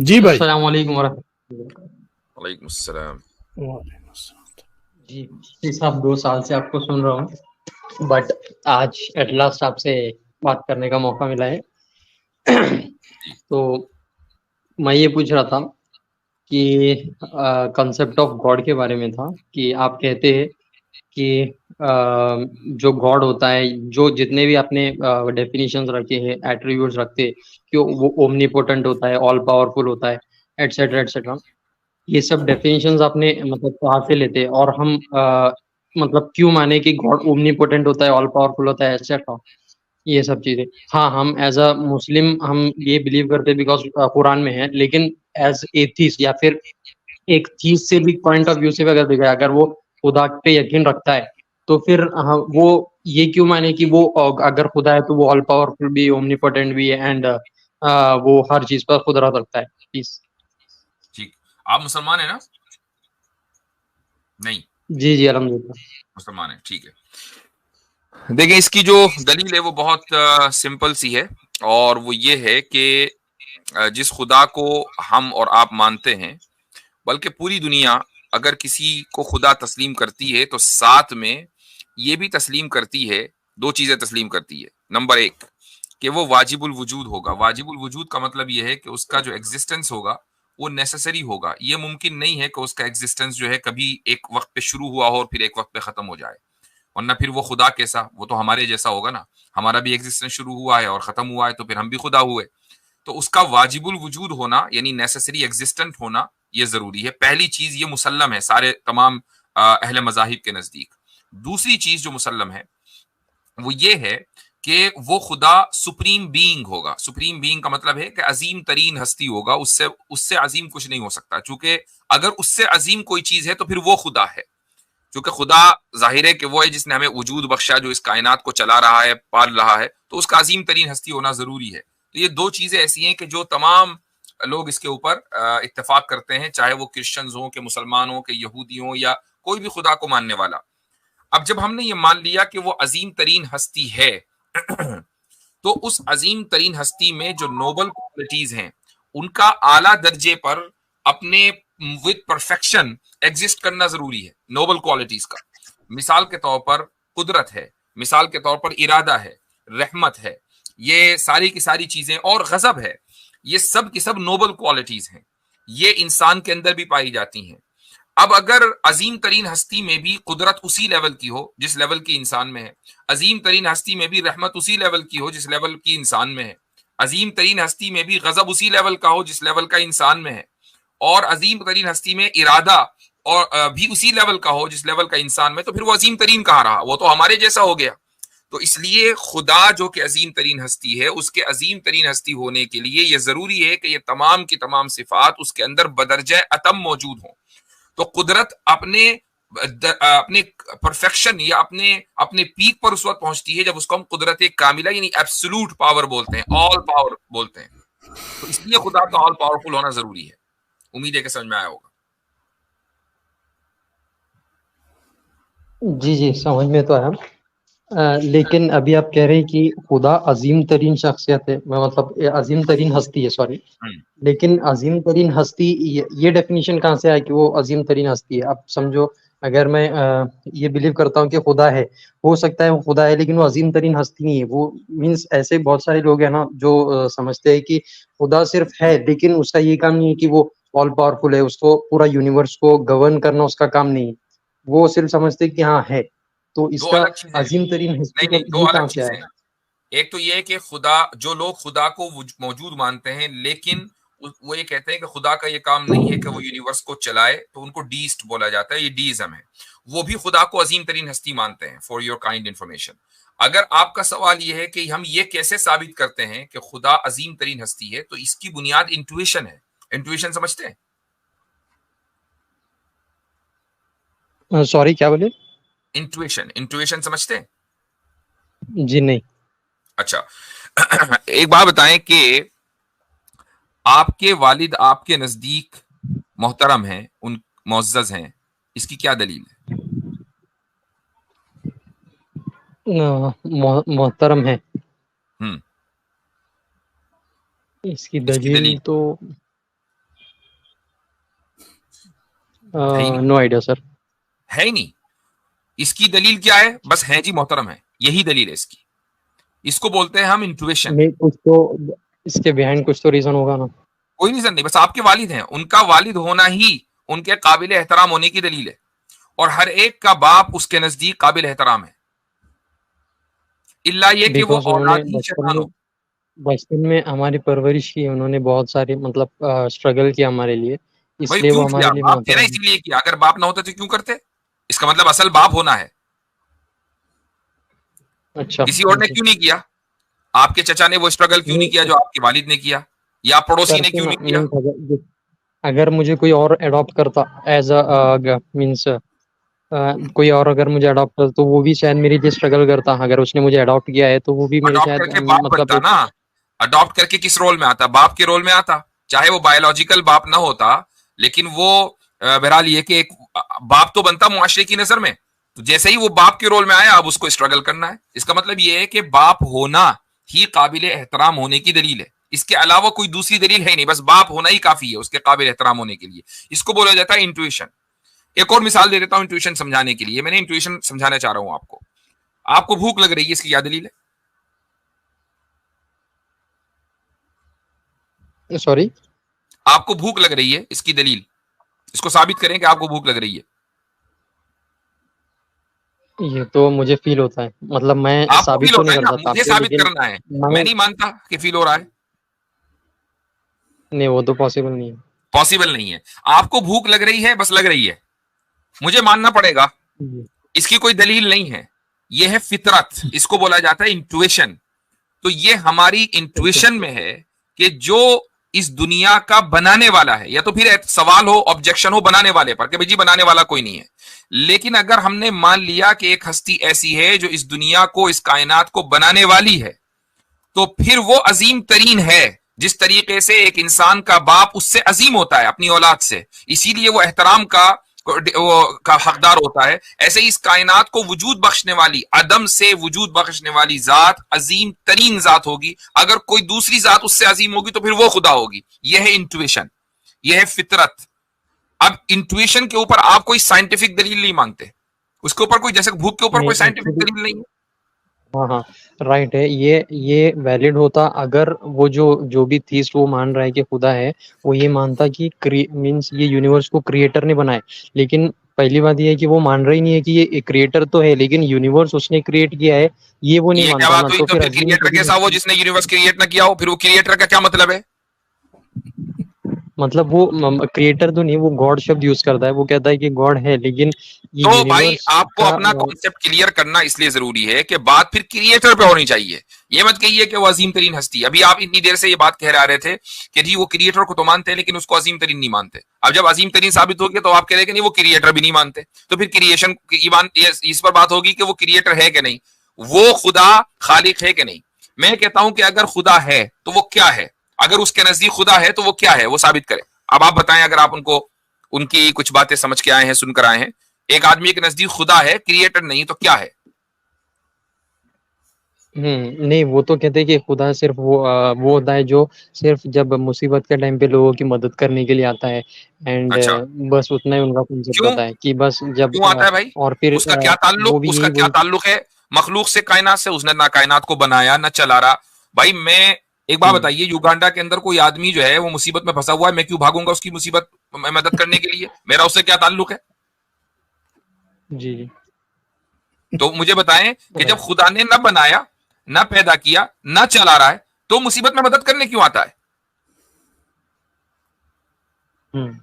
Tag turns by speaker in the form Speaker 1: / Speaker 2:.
Speaker 1: जी भाई।
Speaker 2: अस्सलाम वालेकुम वरहमतुल्लाह।
Speaker 1: वालेकुम अस्सलाम।
Speaker 2: जी जी साहब, 2 साल से आपको सुन रहा हूँ, बट आज एट लास्ट आपसे बात करने का मौका मिला है।
Speaker 1: जी
Speaker 2: तो मैं ये पूछ रहा था कि कंसेप्ट ऑफ गॉड के बारे में था कि आप कहते हैं कि जो गॉड होता है, जो जितने भी आपने डेफिनेशंस रखे हैं, एट्रीब्यूट्स रखते हैं कि वो ओमनीपोटेंट होता है, ऑल पावरफुल होता है, एटसेट्रा एटसेट्रा। ये सब डेफिनेशंस आपने मतलब कहाँ से लेते हैं, और हम मतलब क्यों माने कि गॉड ओमनीपोटेंट होता है, ऑल पावरफुल होता है, एटसेट्रा, ये सब चीजें। हाँ, हम एज अ मुस्लिम हम ये बिलीव करते हैं बिकॉज कुरान में है, लेकिन एज एथीस्ट या फिर एक चीज से भी पॉइंट ऑफ व्यू से भी अगर देखा जाए, अगर वो खुदा पे यकीन रखता है, तो फिर वो ये क्यों माने कि वो अगर खुदा है तो वो ऑल पावरफुल भी, ओमनीपोटेंट भी है, एंड वो हर चीज पर कुदरत रखता है। प्लीज।
Speaker 1: ठीक। आप मुसलमान है ना? नहीं,
Speaker 2: जी जी, अल्हम्दुलिल्लाह।
Speaker 1: मुसलमान है, ठीक है। देखिए, इसकी जो दलील है वो बहुत सिंपल सी है, और वो ये है कि जिस खुदा को हम और आप मानते हैं, बल्कि पूरी दुनिया अगर किसी को खुदा तस्लीम करती है तो साथ में ये भी तस्लीम करती है, दो चीजें तस्लीम करती है। नंबर एक, कि वो वाजिबुल वजूद होगा। वाजिबुल वजूद का मतलब ये है कि उसका जो एग्जिस्टेंस होगा वो नेसेसरी होगा। ये मुमकिन नहीं है कि उसका एग्जिस्टेंस जो है कभी एक वक्त पे शुरू हुआ हो और फिर एक वक्त पे खत्म हो जाए, वरना फिर वो खुदा कैसा? वो तो हमारे जैसा होगा ना। हमारा भी एग्जिस्टेंस शुरू हुआ है और खत्म हुआ है, तो फिर हम भी खुदा हुए। तो उसका वाजिबुल वजूद होना यानी नेसेसरी एग्जिस्टेंट होना ये जरूरी है। पहली चीज ये मुसल्लम है सारे तमाम अहले मजाहिब के नजदीक। दूसरी चीज जो मुसल्लम है वो ये है कि वो खुदा सुप्रीम बीइंग होगा। सुप्रीम बीइंग का मतलब है कि अजीम तरीन हस्ती होगा, उससे उससे अजीम कुछ नहीं हो सकता। चूंकि अगर उससे अजीम कोई चीज है तो फिर वो खुदा है। क्योंकि खुदा जाहिर है कि वो है जिसने हमें वजूद बख्शा, जो इस कायनात को चला रहा है, पाल रहा है, तो उसका अजीम तरीन हस्ती होना जरूरी है। तो ये दो चीजें ऐसी हैं कि जो तमाम लोग इसके ऊपर इत्तेफाक करते हैं, चाहे वो क्रिश्चियंस हो, के मुसलमान हो, के यहूदी हो, या कोई भी खुदा को मानने वाला। अब जब हमने ये मान लिया कि वो अजीम तरीन हस्ती है, तो उस अजीम तरीन हस्ती में जो नोबल क्वालिटीज हैं उनका आला दर्जे पर अपने विद परफेक्शन एग्जिस्ट करना जरूरी है, नोबल क्वालिटीज का। मिसाल के तौर पर कुदरत है, मिसाल के तौर पर इरादा है, रहमत है, ये सारी की सारी चीजें, और गजब है, ये सब की सब नोबल क्वालिटीज हैं। ये इंसान के अंदर भी पाई जाती हैं। अब अगर अजीम तरीन हस्ती में भी कुदरत उसी लेवल की हो जिस लेवल की इंसान में है, अजीम तरीन हस्ती में भी रहमत उसी लेवल की हो जिस लेवल की इंसान में है, अजीम तरीन हस्ती में भी गजब उसी लेवल का हो जिस लेवल का इंसान में है, और अजीम तरीन हस्ती में इरादा और भी उसी लेवल का हो जिस लेवल का इंसान में, तो फिर वो अजीम तरीन कहाँ रहा? वो तो हमारे जैसा हो गया। तो इसलिए खुदा जो कि अजीम तरीन हस्ती है, उसके अजीम तरीन हस्ती होने के लिए यह जरूरी है कि ये तमाम की तमाम सिफात उसके अंदर बदरजा अतम मौजूद हों। तो कुदरत अपने परफेक्शन या अपने अपने पीक पर उस वक्त पहुंचती है जब उसको हम कुदरत कामिला यानी एब्सोल्यूट पावर बोलते हैं, ऑल पावर बोलते हैं। तो इसलिए खुदा का ऑल पावरफुल होना जरूरी है। उम्मीद है कि समझ में आया होगा।
Speaker 2: जी जी, समझ में तो आया। लेकिन अभी आप कह रहे हैं कि खुदा अजीम तरीन शख्सियत है, मतलब अजीम तरीन हस्ती है, सॉरी।
Speaker 1: हम्म।
Speaker 2: लेकिन अजीम तरीन हस्ती, ये डेफिनेशन कहाँ से आया कि वो अजीम तरीन हस्ती है? अब समझो, अगर मैं ये बिलीव करता हूँ कि खुदा है, हो सकता है वो खुदा है लेकिन वो अजीम तरीन हस्ती नहीं है। वो मीन्स ऐसे बहुत सारे लोग हैं ना जो समझते हैं कि खुदा सिर्फ है, लेकिन उसका ये काम नहीं है कि वो ऑल पावरफुल है, उसको पूरा यूनिवर्स को गवर्न करना उसका काम नहीं है। वो सिर्फ समझते हैं कि हाँ है। तो
Speaker 1: दो
Speaker 2: इसका
Speaker 1: अलग चीजें हैं।
Speaker 2: अजीम तरीन हस्ती
Speaker 1: नहीं
Speaker 2: का
Speaker 1: नहीं, दो
Speaker 2: ये
Speaker 1: अलग
Speaker 2: कहाँ से
Speaker 1: चीजें हैं।
Speaker 2: आया?
Speaker 1: एक तो ये है कि खुदा, जो लोग खुदा को मौजूद मानते हैं, लेकिन वो ये कहते हैं कि खुदा का ये काम नहीं है कि वो यूनिवर्स को चलाए, तो उनको डीस्ट बोला जाता है, ये डीइज्म है। वो भी खुदा को अजीम तरीन हस्ती मानते हैं, फॉर योर काइंड इंफॉर्मेशन। अगर आपका सवाल ये है कि हम ये कैसे साबित करते हैं कि खुदा अजीम तरीन हस्ती है, तो इसकी बुनियाद इंट्यूशन है। इंट्यूशन समझते हैं?
Speaker 2: सॉरी, क्या बोले?
Speaker 1: इंट्यूशन, इंट्यूशन समझते हैं?
Speaker 2: जी नहीं।
Speaker 1: अच्छा। एक बात बताएं कि आपके वालिद आपके नजदीक मोहतरम हैं, उन मुअज़्ज़ज़ हैं, इसकी क्या दलील है?
Speaker 2: मोहतरम है।
Speaker 1: हम्म।
Speaker 2: इसकी
Speaker 1: इसकी
Speaker 2: दलील
Speaker 1: दलील,
Speaker 2: तो
Speaker 1: है ही नहीं,
Speaker 2: नो आइडिया सर।
Speaker 1: है ही नहीं। इसकी दलील क्या है? बस है जी मोहतरम है, यही दलील है इसकी। इसको बोलते हैं हम इंट्यूशन।
Speaker 2: नहीं, कुछ तो इसके बिहाइंड कुछ तो रीजन होगा ना।
Speaker 1: कोई रीजन नहीं, बस आपके वालिद हैं, उनका वालिद होना ही उनके काबिल एहतराम होने की दलील है, और हर एक का बाप उसके नजदीक काबिल एहतराम है, इल्ला ये कि वो
Speaker 2: बिकॉज उन्होंने
Speaker 1: औलाद ही शैतान हो।
Speaker 2: बचपन में हमारी परवरिश की, उन्होंने बहुत सारी मतलब स्ट्रगल किया हमारे लिए,
Speaker 1: भाई
Speaker 2: इसलिए वो
Speaker 1: क्यों किया?
Speaker 2: हमारे लिए
Speaker 1: बाप थे ना,
Speaker 2: मोहतरम है।
Speaker 1: इसीलिए किया। अगर बाप ना होता तो क्यों करते? इसका मतलब असल बाप होना है।
Speaker 2: अच्छा,
Speaker 1: किसी और ने
Speaker 2: जी।
Speaker 1: क्यों नहीं किया? आपके चचा ने वो स्ट्रगल क्यों नहीं किया
Speaker 2: नहीं
Speaker 1: जो आपके वालिद ने किया? या पड़ोसी ने
Speaker 2: करते
Speaker 1: क्यों
Speaker 2: ना,
Speaker 1: नहीं किया?
Speaker 2: मीन्स अगर अगर मुझे कोई और अडॉप्ट करता एज अ मीन्स कोई और अगर मुझे अडॉप्ट करता तो वो भी शायद मेरे लिए स्ट्रगल करता। अगर उसने मुझे अडॉप्ट किया है तो वो भी मेरे
Speaker 1: अडॉप्ट
Speaker 2: शायद
Speaker 1: करके बाप
Speaker 2: मतलब
Speaker 1: बनता
Speaker 2: एक।
Speaker 1: ना। अडॉप्ट करके किस रोल में आता? बाप के रोल में आता। चाहे वो बायोलॉजिकल बाप ना होता, लेकिन वो बहरहाल ये कि एक बाप तो बनता मुआशरे की नजर में। तो जैसे ही वो बाप के रोल में आया, अब उसको स्ट्रगल करना है। इसका मतलब ये है कि बाप होना ही काबिल एहतराम होने की दलील है, इसके अलावा कोई दूसरी दलील है नहीं। बस बाप होना ही काफी है उसके काबिल एहतराम होने के लिए। इसको बोला जाता है इंट्यूशन। एक और मिसाल दे देता हूं इंट्यूशन समझाने के लिए। मैंने इंट्यूशन समझाना चाह रहा हूं आपको। आपको भूख लग रही है, इसकी क्या दलील है?
Speaker 2: सॉरी।
Speaker 1: आपको भूख लग रही है, इसकी दलील। इसको साबित करें कि आपको भूख लग रही है।
Speaker 2: ये तो मुझे फील होता है, मतलब मैं
Speaker 1: आपको फील
Speaker 2: साबित तो
Speaker 1: होता
Speaker 2: नहीं
Speaker 1: है
Speaker 2: कर
Speaker 1: ना,
Speaker 2: सकता
Speaker 1: मुझे
Speaker 2: आपको,
Speaker 1: साबित
Speaker 2: लेकिन
Speaker 1: करना है। मैं
Speaker 2: मैं।
Speaker 1: नहीं मानता कि फील हो रहा है।
Speaker 2: नहीं, वो तो पॉसिबल नहीं है।
Speaker 1: पॉसिबल नहीं है। आपको भूख लग रही है, बस लग रही है, मुझे मानना पड़ेगा।
Speaker 2: जी।
Speaker 1: इसकी कोई दलील नहीं है। यह है फितरत, इसको बोला जाता है इंट्यूशन। तो ये हमारी
Speaker 2: ओके।
Speaker 1: इंट्यूशन में है कि जो इस दुनिया का बनाने वाला है, या तो फिर सवाल हो, ऑब्जेक्शन हो बनाने वाले पर कि भाई जी बनाने वाला कोई नहीं है, लेकिन अगर हमने मान लिया कि एक हस्ती ऐसी है जो इस दुनिया को, इस कायनात को बनाने वाली है, तो फिर वो अजीम तरीन है। जिस तरीके से एक इंसान का बाप उससे अजीम होता है अपनी औलाद से, इसीलिए वो एहतराम का हकदार होता है, ऐसे ही इस कायनात को वजूद बख्शने वाली, अदम से वजूद बख्शने वाली जात अजीम तरीन जात होगी। अगर कोई दूसरी जात उससे अजीम होगी तो फिर वो खुदा होगी। यह है इंट्यूशन, यह है फितरत। अब इंट्यूशन के ऊपर आप कोई साइंटिफिक दलील नहीं मांगते, उसके ऊपर कोई, जैसे भूख के ऊपर
Speaker 2: नहीं
Speaker 1: कोई साइंटिफिक
Speaker 2: एक्चुअली,
Speaker 1: दलील नहीं है।
Speaker 2: हाँ हाँ, राइट है। ये वैलिड होता अगर वो जो जो भी थीस्ट वो मान रहा है कि खुदा है, वो ये मानता कि मीन्स ये यूनिवर्स को क्रिएटर ने बनाए। लेकिन पहली बात ये है कि वो मान रहा ही नहीं है कि ये क्रिएटर तो है, लेकिन यूनिवर्स उसने क्रिएट किया है, ये वो नहीं
Speaker 1: ये क्या
Speaker 2: मानता ना,
Speaker 1: बात हुई?
Speaker 2: तो
Speaker 1: तो
Speaker 2: फिर
Speaker 1: फिर
Speaker 2: अजीम
Speaker 1: क्रिएटर
Speaker 2: तरीन
Speaker 1: कैसा हुआ
Speaker 2: हस्ती।
Speaker 1: जिसने यूनिवर्स क्रिएट ना किया हो? फिर वो क्रिएटर का क्या मतलब है?
Speaker 2: मतलब वो क्रिएटर तो नहीं, वो गॉड शब्द यूज करता है, वो कहता है कि गॉड है, लेकिन ये
Speaker 1: तो भाई
Speaker 2: यूनिवर्स
Speaker 1: आपको
Speaker 2: का
Speaker 1: अपना कॉन्सेप्ट क्लियर करना इसलिए जरूरी है कि बात फिर क्रिएटर पे होनी चाहिए। ये मत कहिए कि वो अजीम तरीन हस्ती है। अभी आप इतनी देर से ये बात कह रहे थे कि जी वो क्रिएटर को तो मानते हैं लेकिन उसको अजीम तरीन नहीं मानते। अब जब अजीम तरीन साबित हो गया तो आप कह रहे हैं कि नहीं वो क्रिएटर भी नहीं मानते, तो फिर क्रिएशन इस पर बात होगी कि वो क्रिएटर है कि नहीं, वो खुदा खालिक है कि नहीं। मैं कहता हूं कि अगर खुदा है तो वो क्या है? अगर उसके नजदीक खुदा है तो वो क्या है, वो साबित करे। अब आप बताएं, अगर आप उनको उनकी कुछ बातें समझ के आए हैं, सुनकर आए हैं। एक आदमी के नजदीक खुदा है, क्रिएटर नहीं, तो क्या है?
Speaker 2: नहीं, वो तो कहते हैं कि खुदा सिर्फ वो होता है जो सिर्फ जब मुसीबत के टाइम पे लोगों की मदद करने के लिए आता है। एंड
Speaker 1: अच्छा,
Speaker 2: बस उतना ही उनका कॉन्सेप्ट
Speaker 1: क्यों?
Speaker 2: होता है कि बस जब
Speaker 1: क्यों आता है भाई?
Speaker 2: और फिर
Speaker 1: उसका क्या
Speaker 2: वो
Speaker 1: ताल्लुक,
Speaker 2: भी
Speaker 1: उसका
Speaker 2: यही
Speaker 1: क्या
Speaker 2: बोल।
Speaker 1: ताल्लुक है मखलूक से, कायनात से? उसने ना कायनात को बनाया ना चला रहा। भाई मैं एक बात
Speaker 2: हम्म,
Speaker 1: बताइए, युगांडा के अंदर कोई आदमी जो है वो मुसीबत में फंसा हुआ है, मैं क्यों भागूंगा उसकी मुसीबत में मदद करने के लिए? मेरा उससे क्या ताल्लुक है?
Speaker 2: जी जी।
Speaker 1: तो मुझे बताएं कि जब
Speaker 2: राइट।
Speaker 1: खुदा ने न बनाया, न पैदा किया, न चला रहा है, तो मुसीबत में मदद करने क्यों आता है?
Speaker 2: हम्म।